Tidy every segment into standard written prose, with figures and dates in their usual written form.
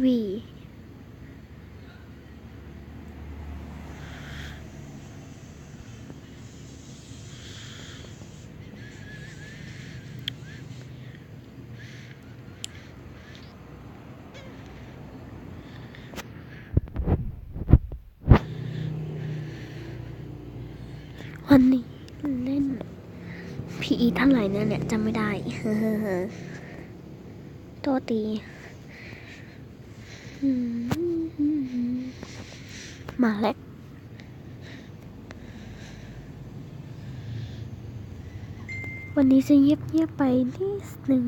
วีวันนี้เล่น PE เท่าไหร่เนี่ยจำไม่ได้ ตัวตีมาแล้ววันนี้จะเงียบไปนิดนึง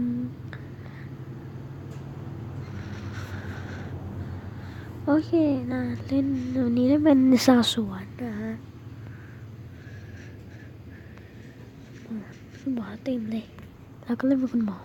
โอเคนะเล่นวันนี้ได้เป็นสาวสวนนะฮะคุณหมอเต็มเลยแล้วก็เล่นเป็นคุณหมอ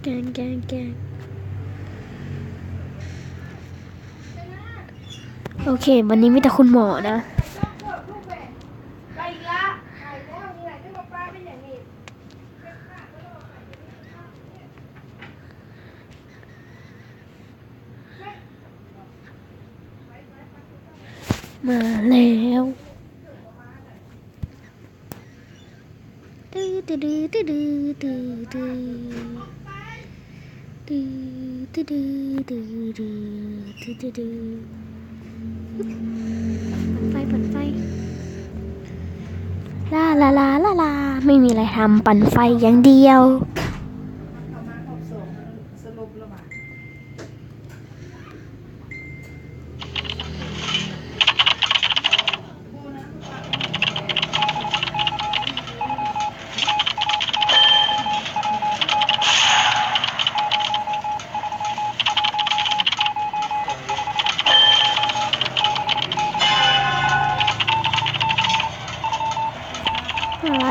แกงโอเควันนี้มีแต่คุณหมอนะมาแล้วปั่นไฟลาไม่มีอะไรทำปั่นไฟอย่างเดียวอะไร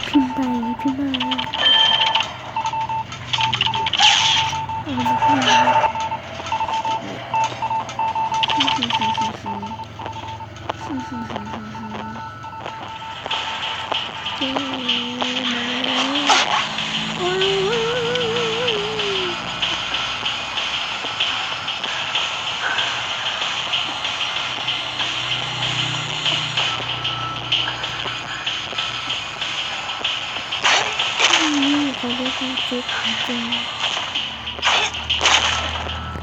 พิมพ์มาเขาเรียกว่าจุกจริง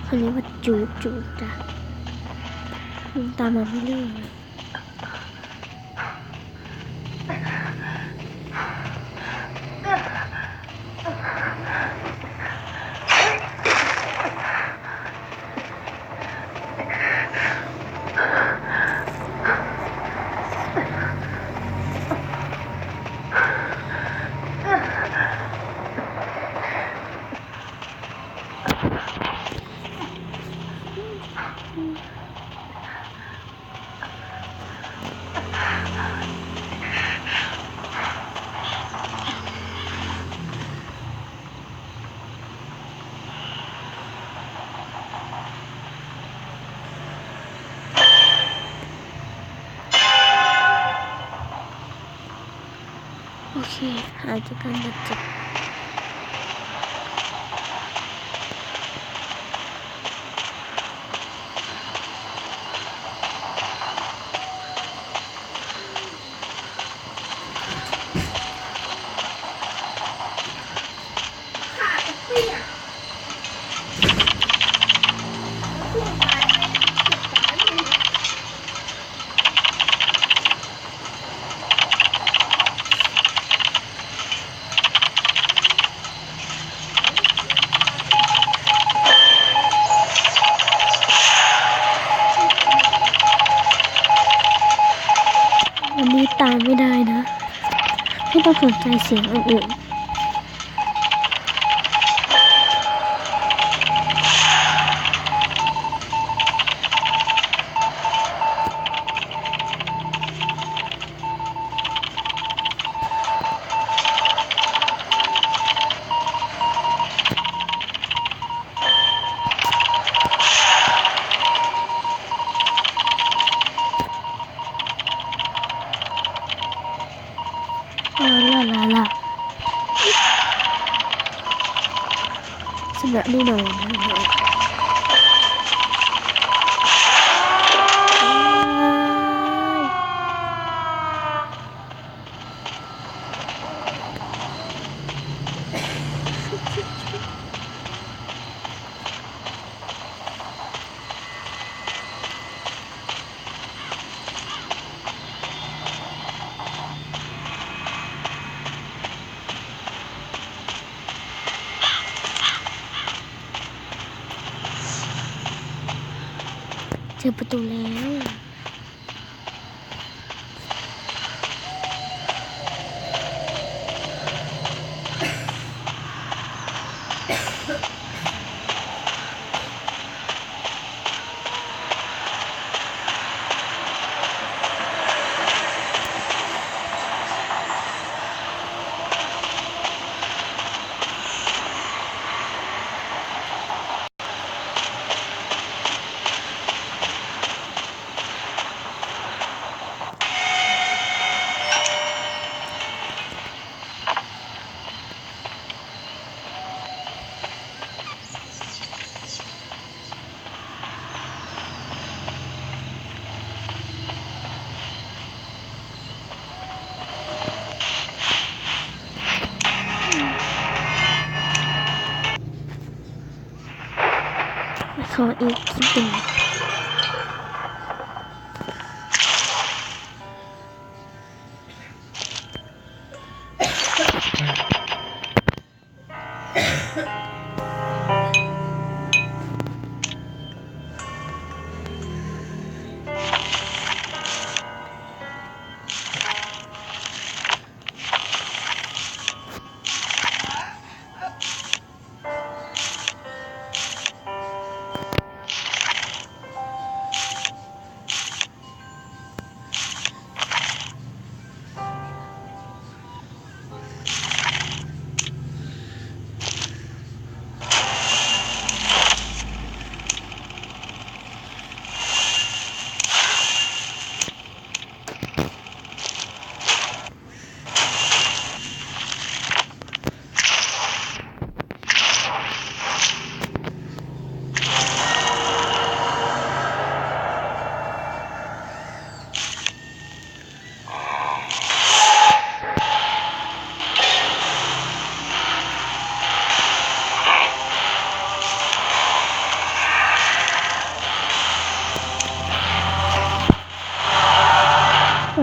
อันนี้ว่าจุกจ้ะมันตามมาไม่เรื่อยโอเคหายจากการบาดเจ็บวันนี้ตามไม่ได้นะไม่ต้องสนใจเสียงอื่น นะแน่นอนเจอประตูแล้วขออีกคลิปหนึ่ง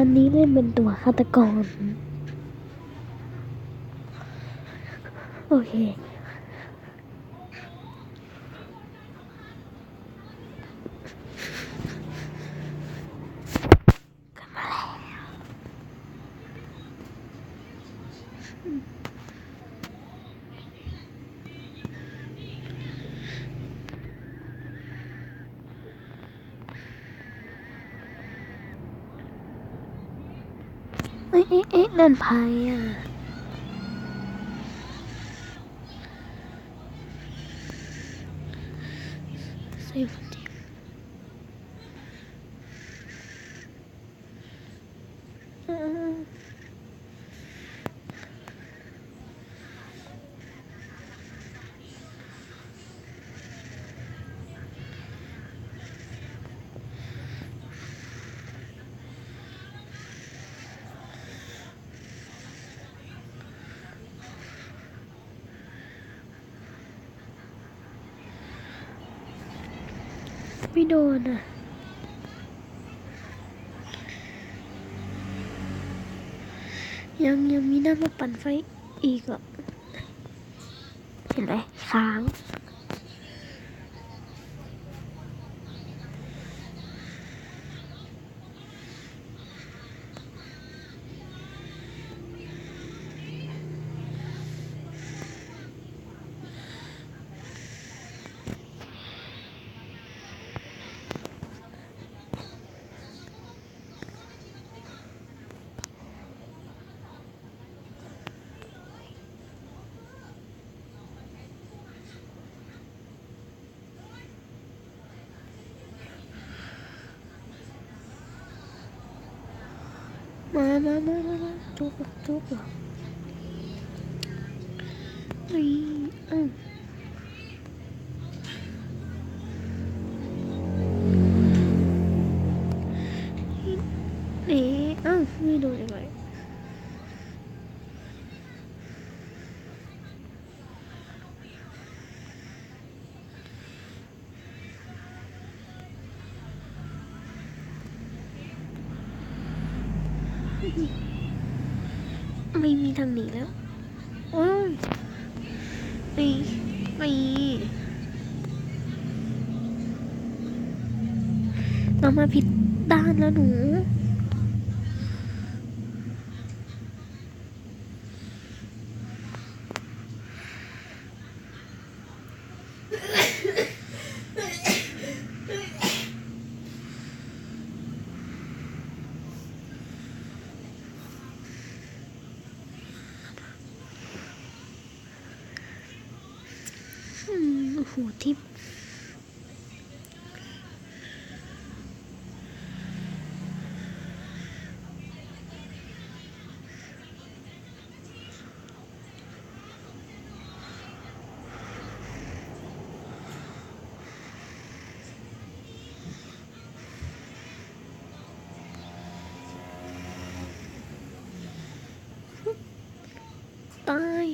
วันนี้เล่นเป็นตัวฆาตกรโอเคนั่นไพ่อ่ะใส่ฟันเทียไม่โดนอ่ะยังมีนั่นมาปั่นไฟอีกอ่ะเห็นไหมค้างมาจุกเหรอนี่ ดูดีกว่าไม่มีทางหนีแล้วโอ้ยไม่เรามาผิดด้านแล้วหนู หูทิพย์ตาย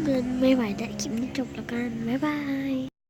เดินไม่ไหวแต่คลิปนี้จบแล้วกัน บ๊ายบาย